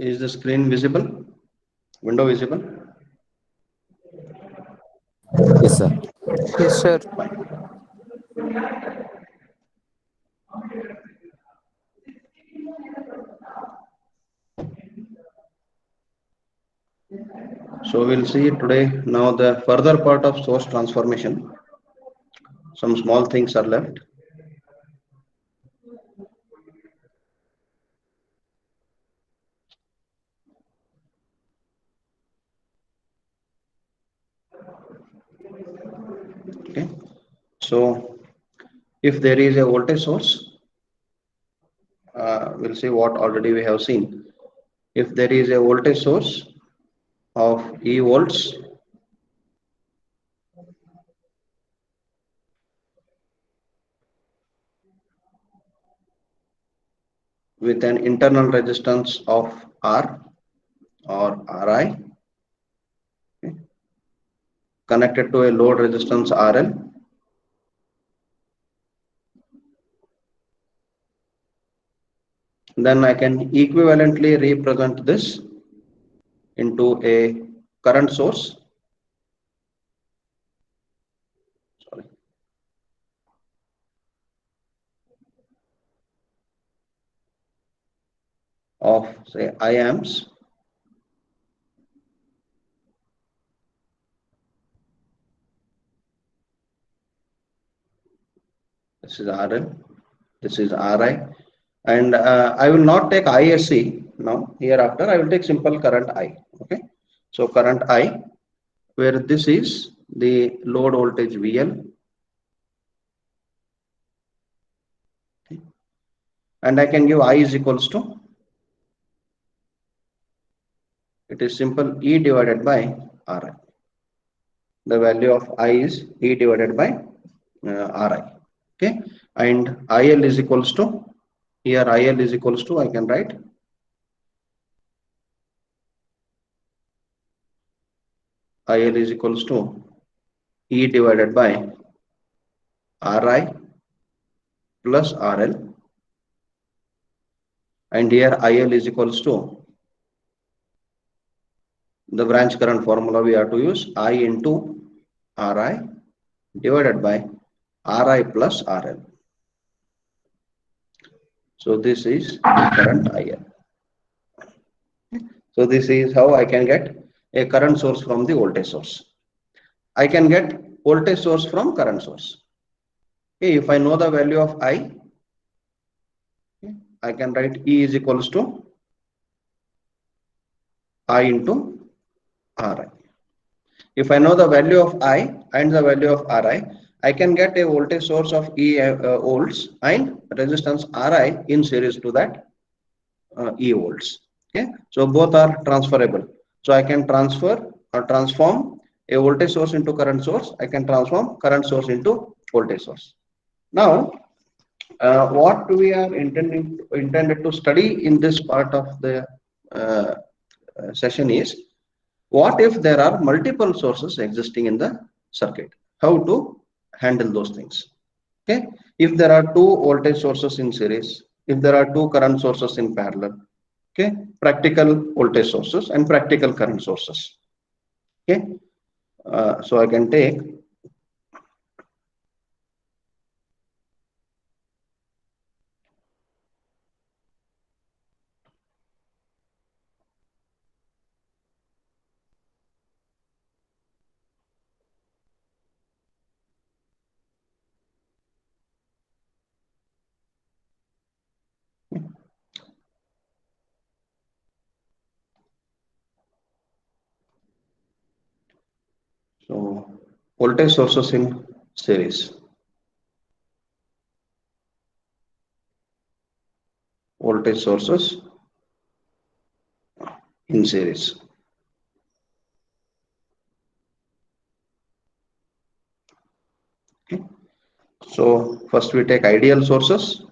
Is the screen visible? Window visible? Yes, sir. Yes, sir. So we'll see today now the further part of source transformation. Some small things are left. Okay. So if there is a voltage source, we'll see what already we have seen. If there is a voltage source of E volts, with an internal resistance of R or Ri, okay, connected to a load resistance RL, then I can equivalently represent this into a current source, sorry, of say I amps, this is RL, this is Ri, and I will not take ISC now. Hereafter I will take simple current I. Okay, so current I, where this is the load voltage VL, and I can give I is equals to, it is simple E divided by Ri. The value of I is E divided by Ri. Okay, and IL is equals to, here IL is equals to, I can write IL is equals to E divided by Ri plus RL, and here IL is equals to the branch current formula we have to use, I into Ri divided by Ri plus RL. So this is the current IL. So this is how I can get a current source from the voltage source. I can get voltage source from current source. Okay, if I know the value of I, okay, I can write E is equals to I into Ri. If I know the value of I and the value of Ri, I can get a voltage source of E volts and resistance Ri in series to that E volts. Okay, so both are transferable. So I can transfer or transform a voltage source into current source. I can transform current source into voltage source. Now, what we are intended to study in this part of the session is, what if there are multiple sources existing in the circuit? How to handle those things? Okay, if there are two voltage sources in series, if there are two current sources in parallel, okay, practical voltage sources and practical current sources. Okay, so I can take so voltage sources in series, voltage sources in series. Okay, so first we take ideal sources.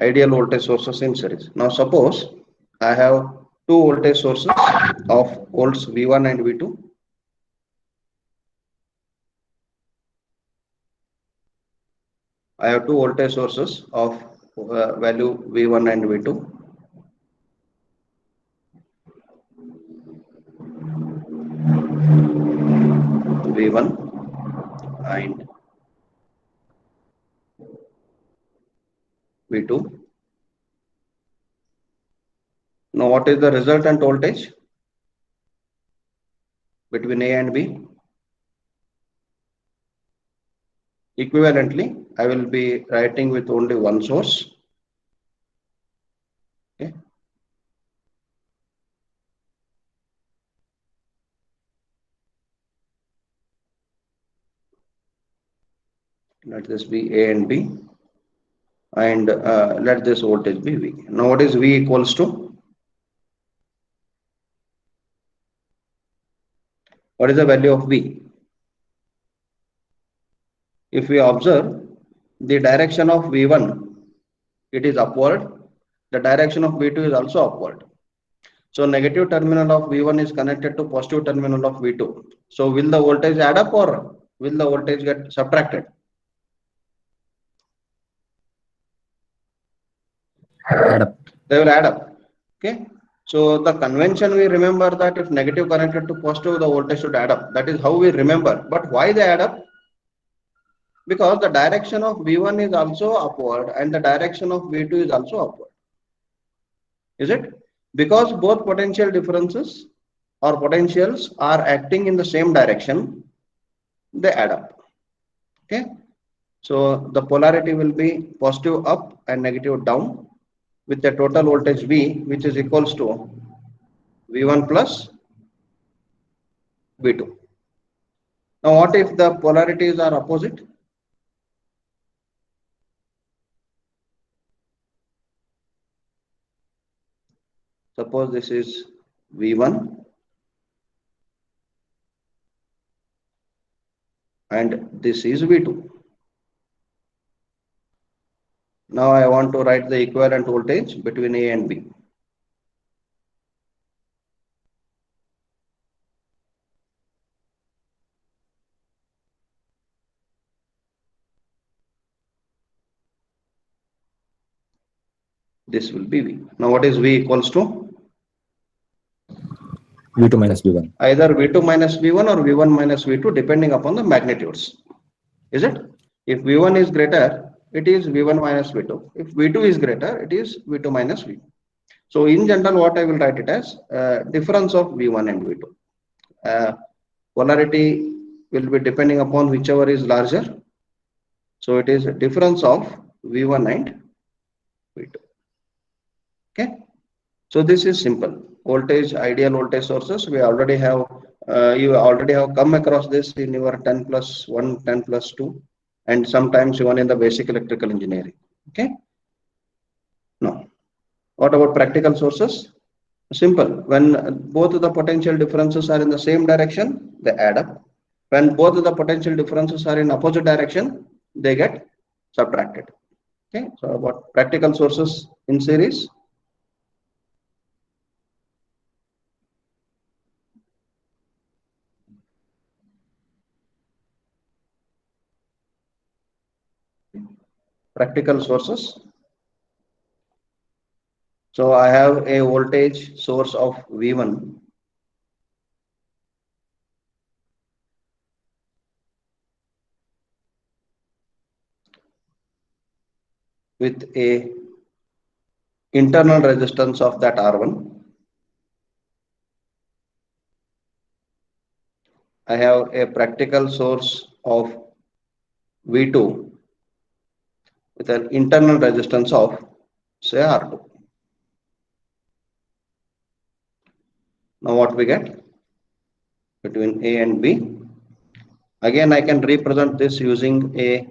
Ideal voltage sources in series. Now suppose I have two voltage sources of volts V1 and V2. I have two voltage sources of value V1 and V2. V1 and V2. Now what is the resultant voltage between A and B? Equivalently, I will be writing with only one source. Okay. Let this be A and B, and let this voltage be V. Now what is V equals to? What is the value of V? If we observe the direction of V1, it is upward. The direction of V2 is also upward. So negative terminal of V1 is connected to positive terminal of V2. So will the voltage add up or will the voltage get subtracted? Add up. They will add up. Okay. So the convention, we remember that if negative connected to positive, the voltage should add up. That is how we remember. But why they add up? Because the direction of V1 is also upward and the direction of V2 is also upward. Is it? Because both potential differences or potentials are acting in the same direction, they add up. Okay. So the polarity will be positive up and negative down with the total voltage V, which is equals to V1 plus V2. Now what if the polarities are opposite? Suppose this is V1 and this is V2. Now I want to write the equivalent voltage between A and B. This will be V. Now what is V equals to? V2 minus V1. Either V2 minus V1 or V1 minus V2 depending upon the magnitudes. Is it? If V1 is greater, it is V1 minus V2. If V2 is greater, it is V2 minus V. So in general, what I will write it as difference of V1 and V2. Polarity will be depending upon whichever is larger. So it is a difference of V1 and V2. Okay. So this is simple. Voltage, ideal voltage sources. We already have, you already have come across this in your 10+1, 10+2, and sometimes even in the basic electrical engineering. Okay. Now, what about practical sources? Simple. When both of the potential differences are in the same direction, they add up. When both of the potential differences are in opposite direction, they get subtracted. Okay. So about practical sources in series. Practical sources. So I have a voltage source of V1 with a internal resistance of that R1. I have a practical source of V2 with an internal resistance of say R2. Now what we get between A and B? Again, I can represent this using a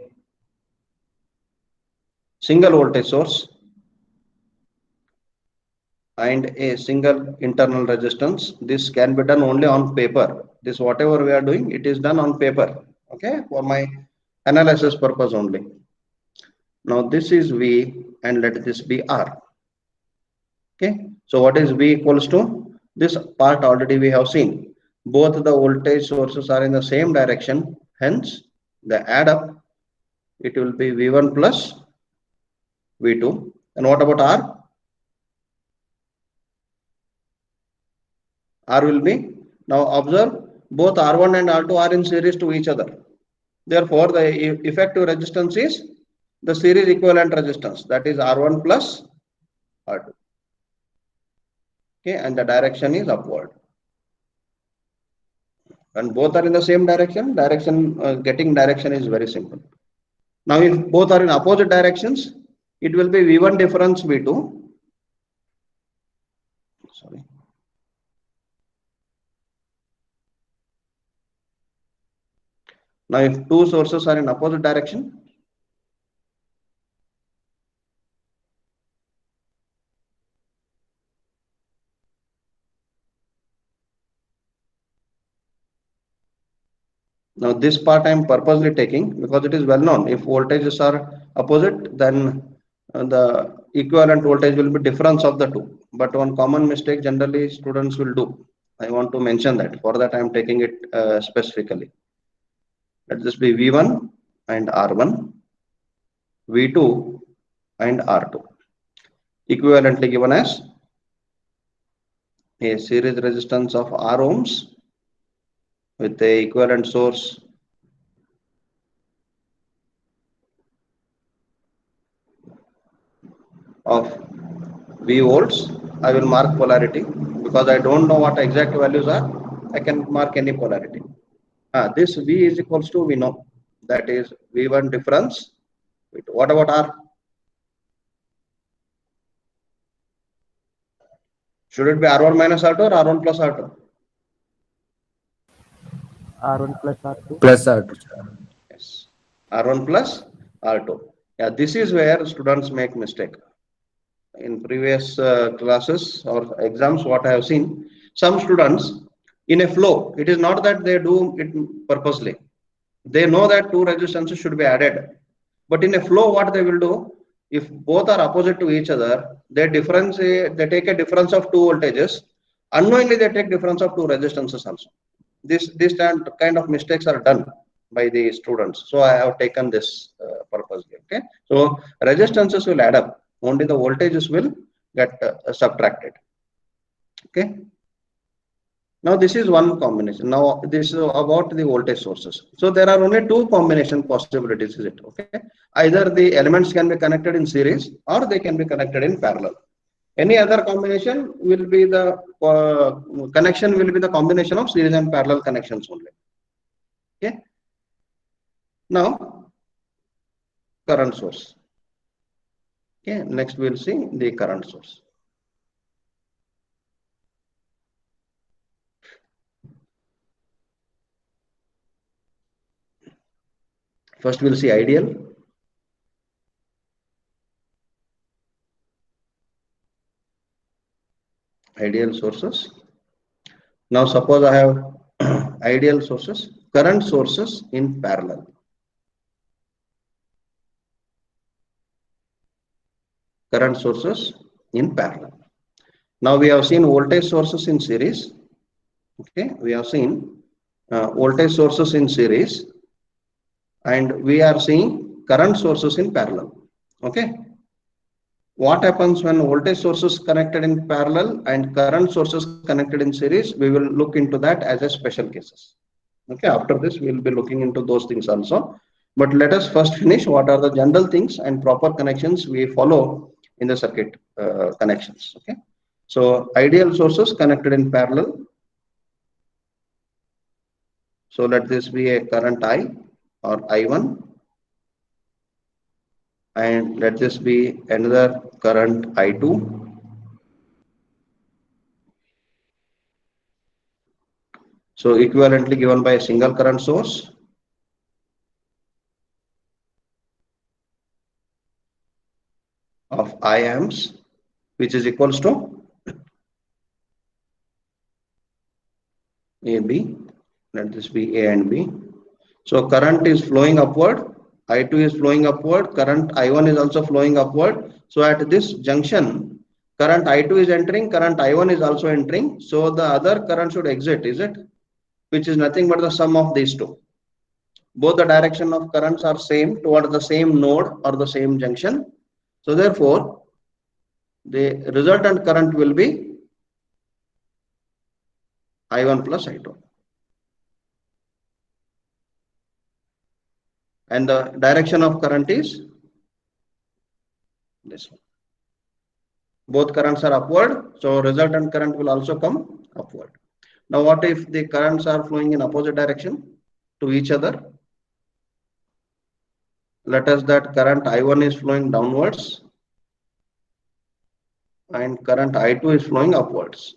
single voltage source and a single internal resistance. This can be done only on paper. This whatever we are doing, it is done on paper. Okay, for my analysis purpose only. Now this is V and let this be R. Okay, so what is V equals to? This part already we have seen. Both the voltage sources are in the same direction. Hence, the add up, it will be V1 plus V2. And what about R? R will be, now observe, both R1 and R2 are in series to each other. Therefore, the effective resistance is the series equivalent resistance, that is R1 plus R2. Okay, and the direction is upward. And both are in the same direction, getting direction is very simple. Now, if both are in opposite directions, it will be V1 difference V2. Sorry. Now, if two sources are in opposite direction, now this part I am purposely taking because it is well known. If voltages are opposite, then the equivalent voltage will be difference of the two. But one common mistake generally students will do. I want to mention that. For that I am taking it specifically. Let this be V1 and R1, V2 and R2. Equivalently given as a series resistance of R ohms with the equivalent source of V volts. I will mark polarity because I don't know what exact values are. I can mark any polarity. This V is equals to, we know, that is V1 difference. What about R? Should it be R1 minus R2 or R1 plus R2? R1 plus R2. Plus R2. Yes. R1 plus R2. Yeah, this is where students make mistake. In previous classes or exams, what I have seen, some students in a flow, it is not that they do it purposely. They know that two resistances should be added. But in a flow, what they will do, if both are opposite to each other, they take a difference of two voltages. Unknowingly, they take difference of two resistances also. This kind of mistakes are done by the students. So I have taken this purposely. Okay. So resistances will add up. Only the voltages will get subtracted. Okay. Now this is one combination. Now this is about the voltage sources. So there are only two combination possibilities, is it? Okay. Either the elements can be connected in series or they can be connected in parallel. Any other combination will be the connection will be the combination of series and parallel connections only. Okay. Now current source. Okay. Next we will see the current source. First we will see ideal. Ideal sources. Now suppose I have ideal sources, current sources in parallel. Current sources in parallel. Now we have seen voltage sources in series. Okay, we have seen voltage sources in series, and we are seeing current sources in parallel. Okay. What happens when voltage sources connected in parallel and current sources connected in series? We will look into that as a special cases. Okay, after this we will be looking into those things also. But let us first finish what are the general things and proper connections we follow in the circuit connections. Okay, so ideal sources connected in parallel. So let this be a current I or I1. And let this be another current I2. So equivalently given by a single current source. Of I amps, which is equals to AB. Let this be A and B. So current is flowing upward. I2 is flowing upward, current I1 is also flowing upward. So at this junction, current I2 is entering, current I1 is also entering. So the other current should exit, is it? Which is nothing but the sum of these two. Both the direction of currents are same towards the same node or the same junction. So therefore, the resultant current will be I1 plus I2. And the direction of current is this one. Both currents are upward, so resultant current will also come upward. Now, what if the currents are flowing in opposite direction to each other? Let us that current I1 is flowing downwards and current I2 is flowing upwards.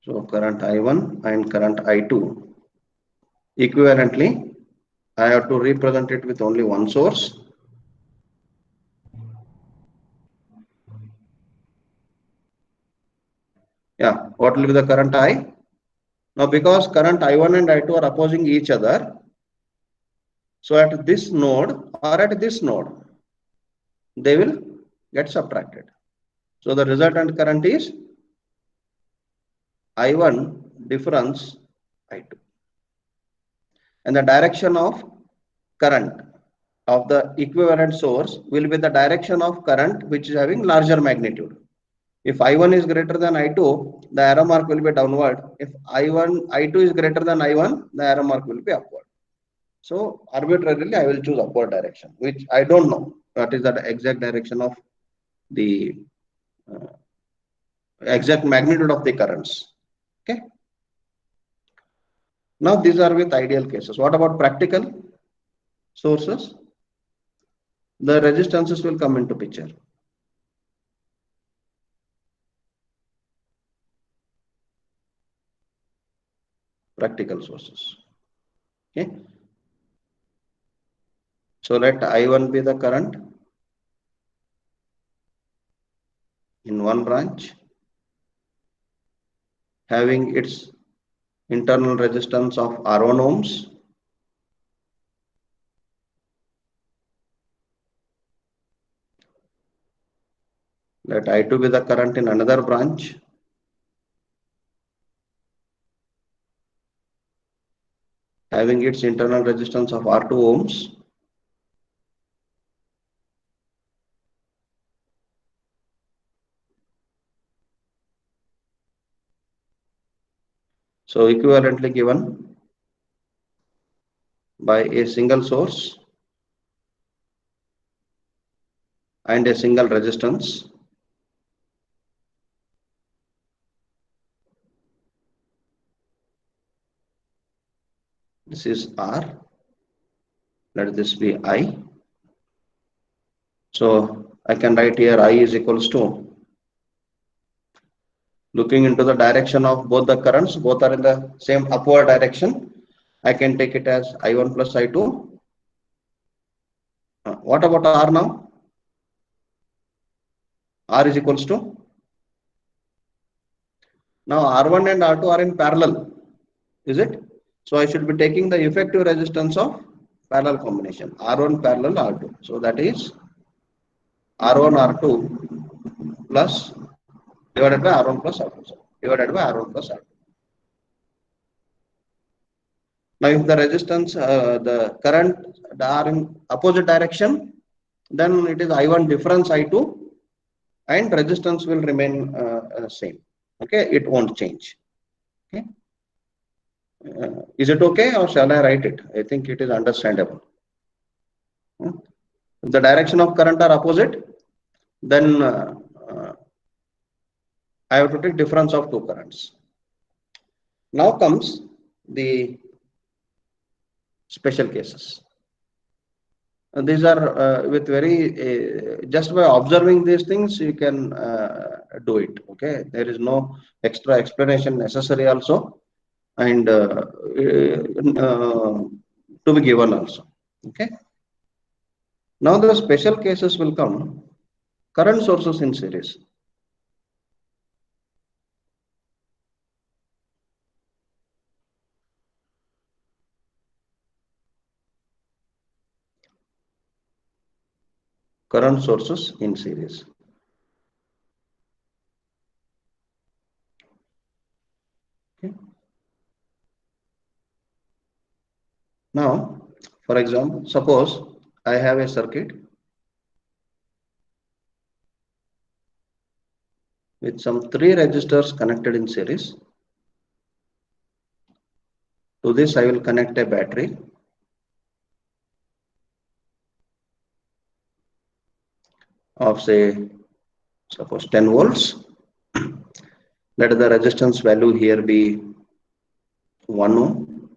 So current I1 and current I2 equivalently, I have to represent it with only one source. Yeah, what will be the current I? Now, because current I1 and I2 are opposing each other, so at this node or at this node, they will get subtracted. So the resultant current is I1 difference I2. And the direction of current of the equivalent source will be the direction of current which is having larger magnitude. If I1 is greater than I2, the arrow mark will be downward. If I2 is greater than I1, the arrow mark will be upward. So arbitrarily, I will choose upward direction, which I don't know what is the exact direction of the exact magnitude of the currents. Okay. Now these are with ideal cases. What about practical sources? The resistances will come into picture. Practical sources. Okay. So let I1 be the current in one branch, having its internal resistance of R1 ohms. Let I2 be the current in another branch, having its internal resistance of R2 ohms. So equivalently given by a single source and a single resistance. This is R. Let this be I. So I can write here I is equals to, looking into the direction of both the currents, both are in the same upward direction. I can take it as I1 plus I2. What about R now? R is equals to, now R1 and R2 are in parallel, is it? So I should be taking the effective resistance of parallel combination, R1 parallel R2. So that is R1 R2 plus divided by R1 plus R2, divided by R1 plus R2. Now if the resistance, the current are in opposite direction, then it is I1 difference I2 and resistance will remain same. Okay, it won't change. Okay. Is it okay or shall I write it? I think it is understandable. If the direction of current are opposite, then I have to take difference of two currents. Now comes the special cases. These are with very, just by observing these things, you can do it. Okay, there is no extra explanation necessary also, and to be given also. Okay. Now the special cases will come. Current sources in series. current sources in series. Okay. Now, for example, suppose I have a circuit with some 3 resistors connected in series. To this, I will connect a battery of, say, suppose 10 volts. Let the resistance value here be 1 ohm,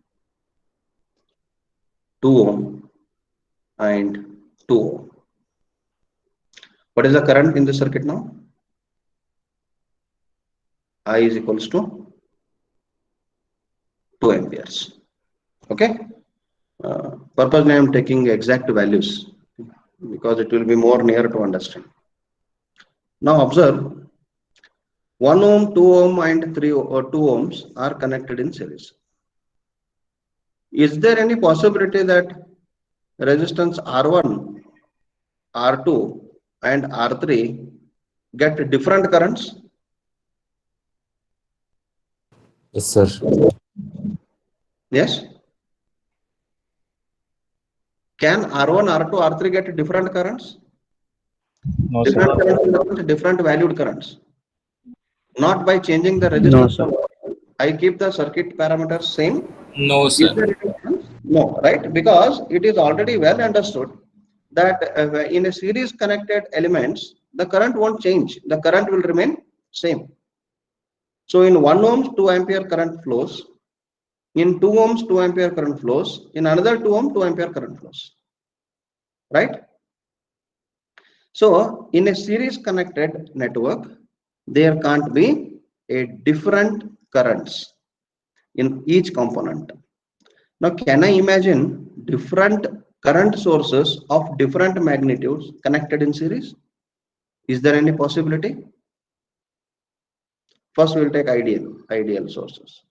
2 ohm, and 2 ohm. What is the current in the circuit now? I is equals to 2 amperes. Okay. Purposely I am taking exact values because it will be more near to understand. Now observe, 1 ohm, 2 ohm and 3 or 2 ohms are connected in series. Is there any possibility that resistance R1, R2 and R3 get different currents? Yes, sir. Yes. Can R1, R2, R3 get different currents? No, Different sir. currents in the sense different valued currents. Not by changing the No, resistance. sir. I keep the circuit parameters same. No, Is sir. there any difference? No, right? Because it is already well understood that in a series connected elements, the current won't change. The current will remain same. So in 1 ohm, 2 ampere current flows. In 2 ohms, 2 ampere current flows. In another 2 ohm, 2 ampere current flows. Right? So in a series connected network, there can't be a different currents in each component. Now, can I imagine different current sources of different magnitudes connected in series? Is there any possibility? First, we'll take ideal sources.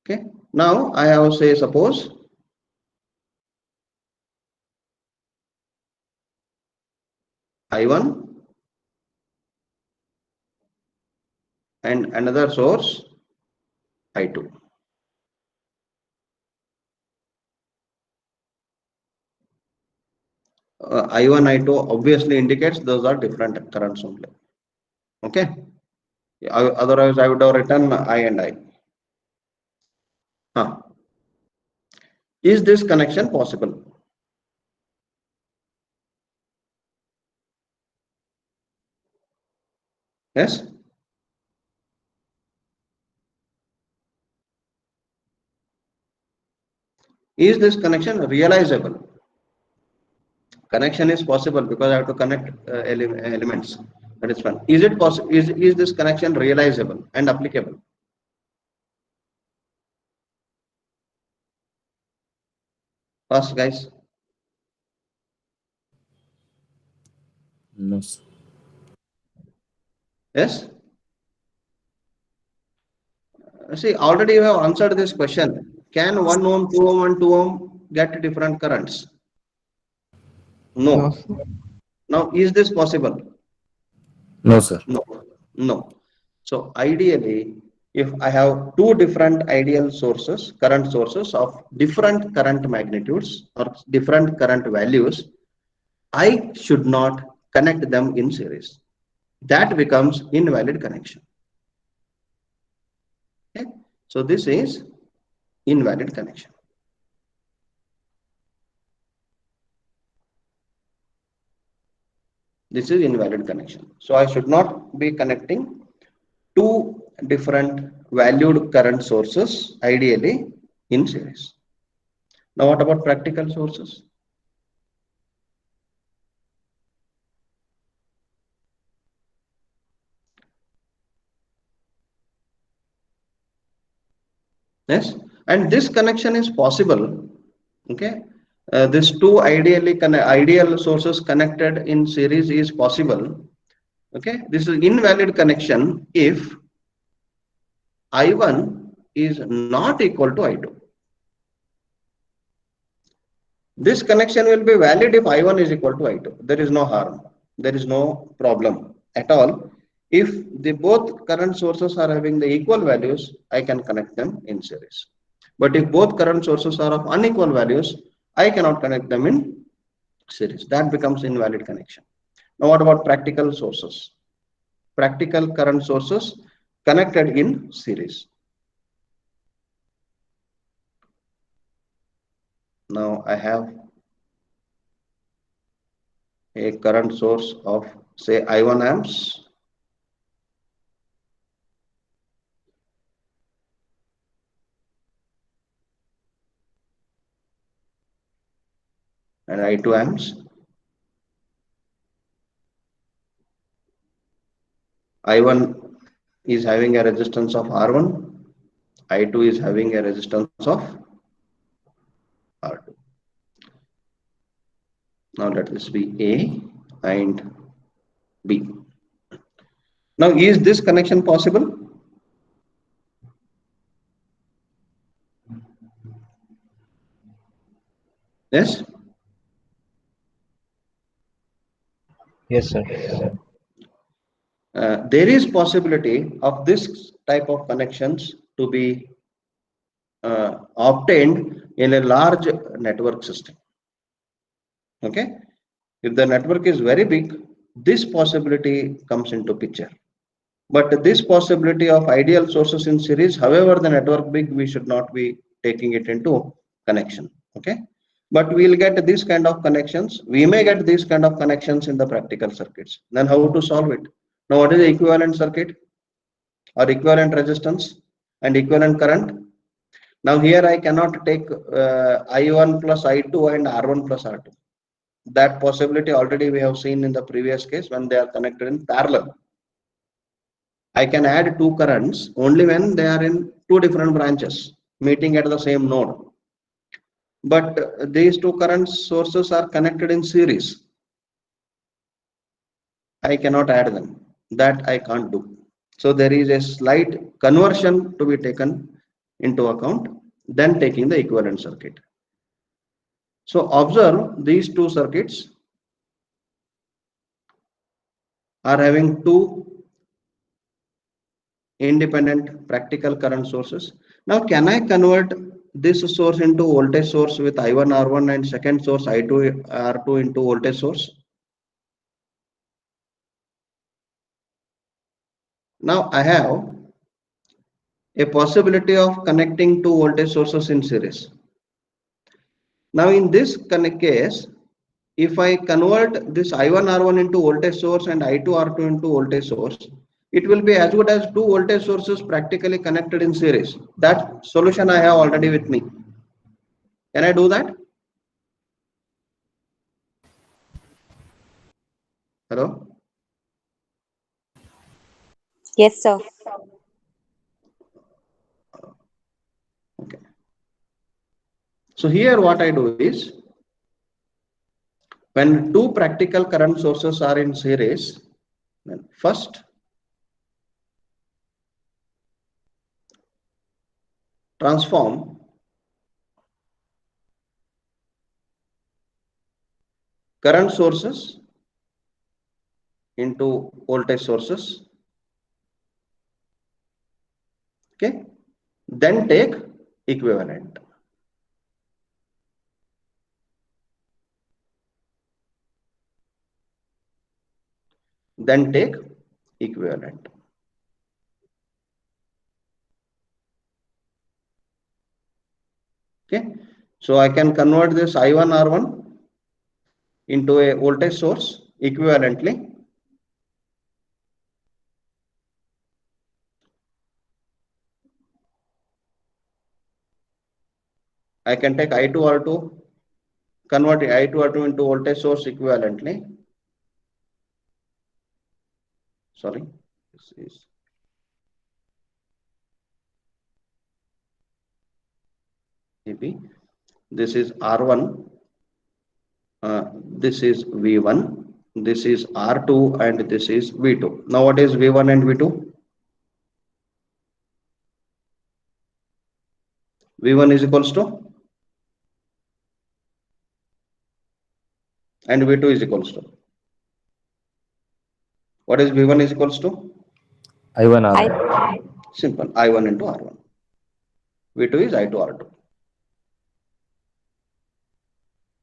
Okay. Now, I have say suppose I1 and another source I2. I1, I2 obviously indicates those are different currents only. Okay. Otherwise, I would have written I and I. Huh. Is this connection possible? Yes. Is this connection realizable? Connection is possible because I have to connect elements. That is fine. Is it possible? Is this connection realizable and applicable? First, guys. No, sir. Yes. See, already you have answered this question. Can 1 ohm, 2 ohm, and 2 ohm get different currents? No, No. sir. Now, is this possible? No, sir. No. No. So ideally, if I have two different ideal sources, current sources of different current magnitudes or different current values, I should not connect them in series. That becomes invalid connection. Okay? So this is invalid connection. This is invalid connection. So I should not be connecting two different valued current sources ideally in series. Now what about practical sources? Yes, and this connection is possible. Okay, these two ideal sources connected in series is possible. Okay, this is invalid connection if I1 is not equal to I2. This connection will be valid if I1 is equal to I2. There is no harm. There is no problem at all. If the both current sources are having the equal values, I can connect them in series. But if both current sources are of unequal values, I cannot connect them in series. That becomes invalid connection. Now what about practical sources? Practical current sources connected in series. Now I have a current source of say I1 amps and I2 amps. I1 is having a resistance of R1, I2 is having a resistance of R2. Now let this be A and B. Now is this connection possible? Yes? Yes, sir. There is possibility of this type of connections to be obtained in a large network system. Okay, if the network is very big, this possibility comes into picture. But this possibility of ideal sources in series, however the network big, we should not be taking it into connection. Okay, but we'll get this kind of connections. We may get these kind of connections in the practical circuits. Then how to solve it? Now what is the equivalent circuit or equivalent resistance and equivalent current? Now here I cannot take I1 plus I2 and R1 plus R2. That possibility already we have seen in the previous case when they are connected in parallel. I can add two currents only when they are in two different branches meeting at the same node. But these two current sources are connected in series. I cannot add them. That I can't do. So there is a slight conversion to be taken into account, then taking the equivalent circuit. So observe these two circuits are having two independent practical current sources. Now can I convert this source into voltage source with I1 R1 and second source I2 R2 into voltage source? Now I have a possibility of connecting two voltage sources in series. Now in this case, if I convert this I1 R1 into voltage source and I2 R2 into voltage source, it will be as good as two voltage sources practically connected in series. That solution I have already with me. Can I do that? Hello? Yes, sir. Okay. So here what I do is, when two practical current sources are in series, then first transform current sources into voltage sources. Okay, then take equivalent. Then take equivalent. Okay, so I can convert this I1 R1 into a voltage source equivalently. I can take I2 R2, convert I2 R2 into voltage source equivalently. Sorry, this is AP. This is R1. This is V1. This is R2 and this is V2. Now what is V1 and V2? V1 is equals to, and V2 is equals to. What is V1 is equals to? I1 R1. Simple, I1 into R1. V2 is I2 R2.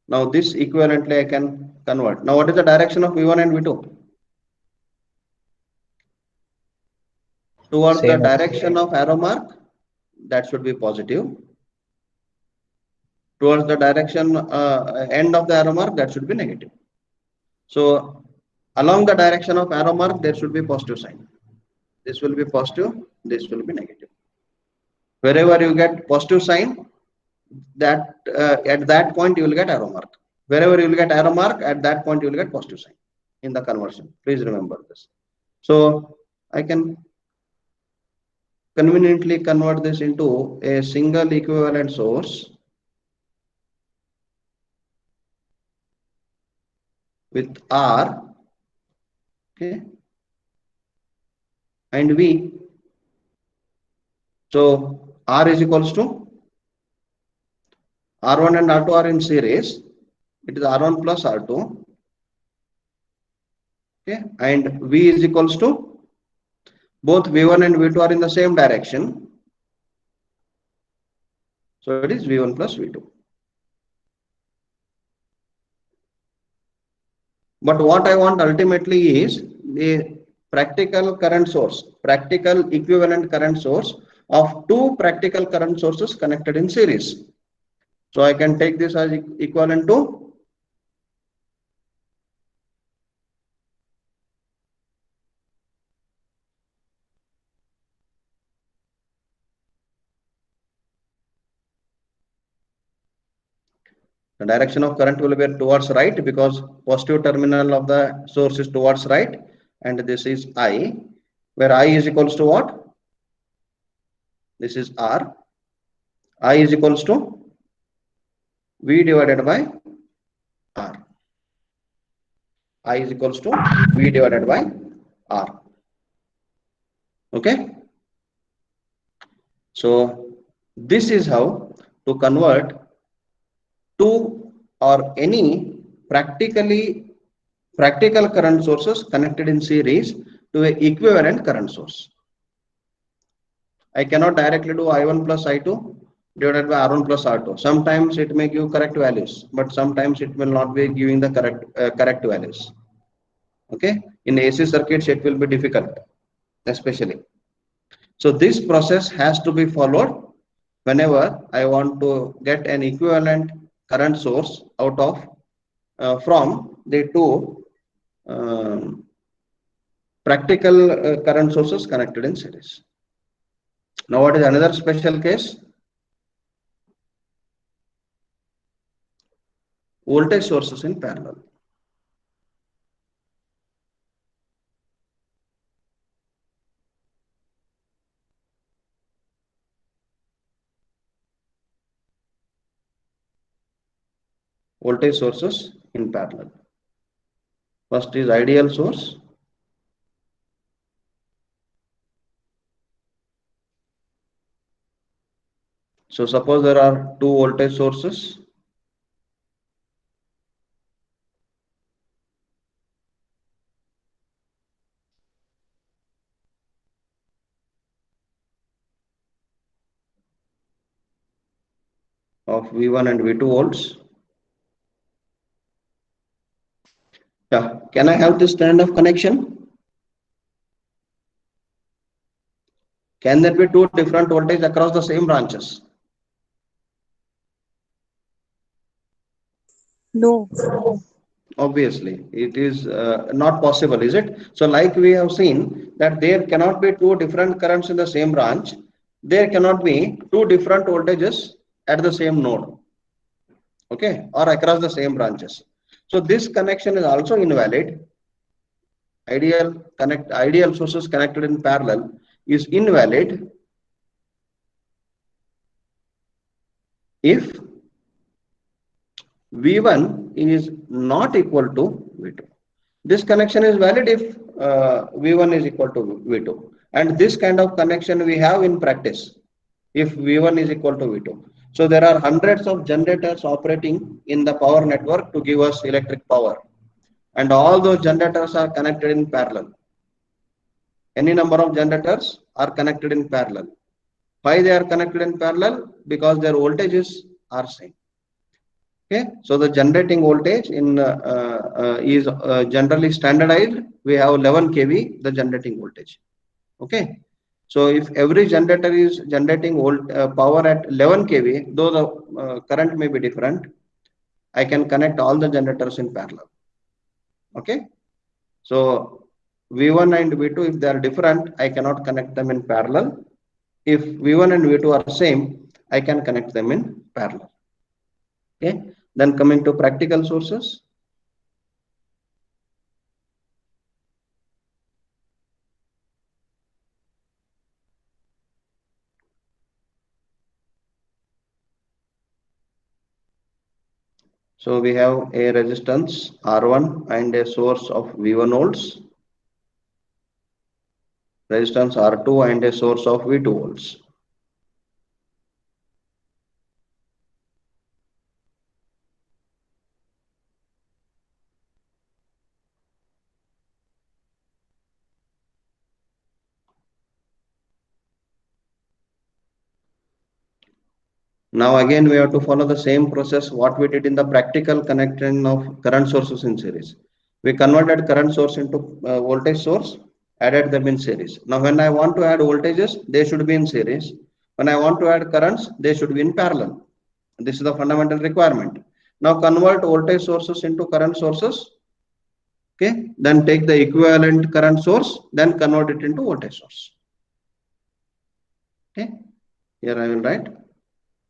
Now this equivalently I can convert. Now what is the direction of V1 and V2? Towards the Same as- direction of arrow mark, that should be positive. Towards the direction end of the arrow mark, that should be negative. So along the direction of arrow mark, there should be positive sign. This will be positive, this will be negative. Wherever you get positive sign, that at that point you will get arrow mark. Wherever you will get arrow mark, at that point you will get positive sign in the conversion. Please remember this. So I can conveniently convert this into a single equivalent source with R, okay, and V. So R is equals to R1 and R2 are in series. It is R1 plus R2. Okay, and V is equals to, both V1 and V2 are in the same direction. So it is V1 plus V2. But what I want ultimately is the practical current source, practical equivalent current source of two practical current sources connected in series. So I can take this as equivalent to the direction of current will be towards right, because positive terminal of the source is towards right, and this is I, where I is equals to what? This is R. I is equals to V divided by R. I is equals to V divided by R. Okay. So this is how to convert two or any practical current sources connected in series to a equivalent current source. I cannot directly do I1 plus I2 divided by R1 plus R2. Sometimes it may give correct values, but sometimes it will not be giving the correct values. Okay, in AC circuits it will be difficult, especially. So this process has to be followed whenever I want to get an equivalent current source out of from the two practical current sources connected in series. Now what is another special case? Voltage sources in parallel. Voltage sources in parallel. First is ideal source. So suppose there are two voltage sources. Of V1 and V2 volts. Yeah, can I have this kind of connection? Can there be two different voltage across the same branches? No. Obviously, it is not possible, is it? So like we have seen that there cannot be two different currents in the same branch. There cannot be two different voltages at the same node, okay, or across the same branches. So this connection is also invalid. Ideal sources connected in parallel is invalid if V1 is not equal to V2. This connection is valid if V1 is equal to V2. And this kind of connection we have in practice. if V1 is equal to V2. So there are hundreds of generators operating in the power network to give us electric power, and all those generators are connected in parallel. Any number of generators are connected in parallel. Why they are connected in parallel? Because their voltages are same. Okay, so the generating voltage in is generally standardized. We have 11 kV the generating voltage. Okay, so if every generator is generating power at 11 kV, though the current may be different, I can connect all the generators in parallel. Okay, so V1 and V2, if they are different, I cannot connect them in parallel. If V1 and V2 are same, I can connect them in parallel. Okay, then coming to practical sources. So we have a resistance R1 and a source of V1 volts, resistance R2 and a source of V2 volts. Now again we have to follow the same process what we did in the practical connection of current sources in series. We converted current source into voltage source, added them in series. Now when I want to add voltages, they should be in series. When I want to add currents, they should be in parallel. This is the fundamental requirement. Now convert voltage sources into current sources. Okay, then take the equivalent current source, then convert it into voltage source. Okay, here I will write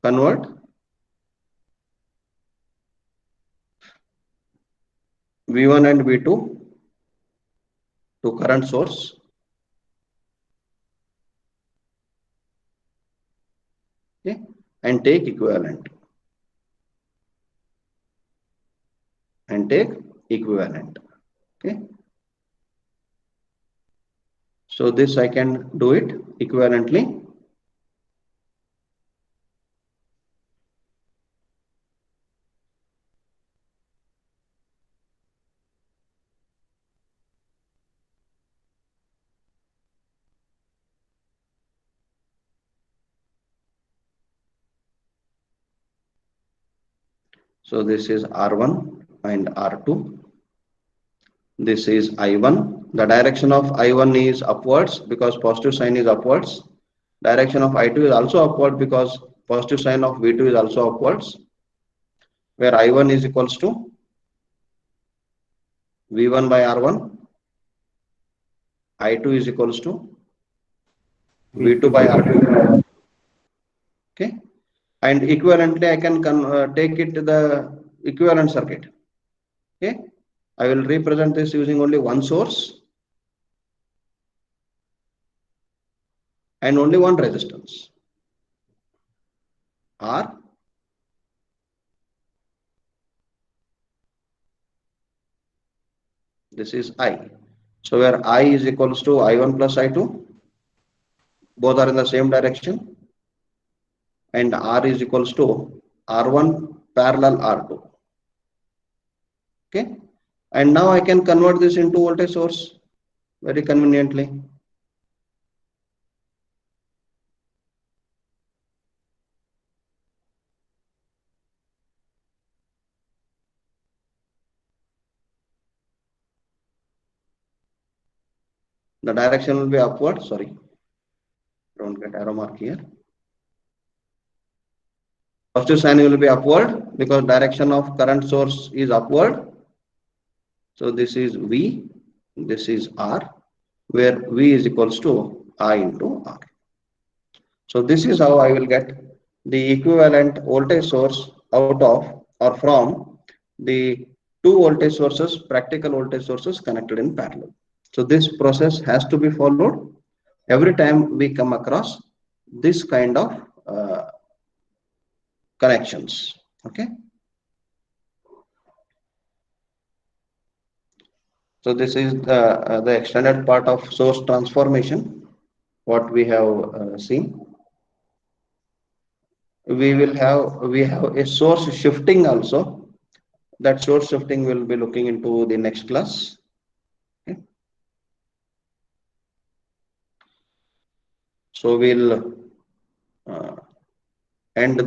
convert V1 and V2 to current source. Okay, and take equivalent. And take equivalent. Okay. So this I can do it equivalently. So this is R1 and R2. This is I1. The direction of I1 is upwards because positive sign is upwards. Direction of I2 is also upward because positive sign of V2 is also upwards. Where I1 is equals to V1 by R1. I2 is equals to V2 by R2. Okay. And equivalently, I can take it to the equivalent circuit. Okay, I will represent this using only one source and only one resistance R. This is I. So where I is equals to I1 plus I2, both are in the same direction, and R is equals to R1 parallel R2. Okay, and now I can convert this into voltage source very conveniently. The direction will be upward. Sorry, don't get arrow mark here. Positive sign will be upward because direction of current source is upward. So this is V, this is R, where V is equals to I into R. So this is how I will get the equivalent voltage source out of or from the two voltage sources, practical voltage sources connected in parallel. So this process has to be followed every time we come across this kind of connections. Okay. So this is the extended part of source transformation, what we have seen. we have a source shifting also. That source shifting will be looking into the next class. Okay. So we'll end the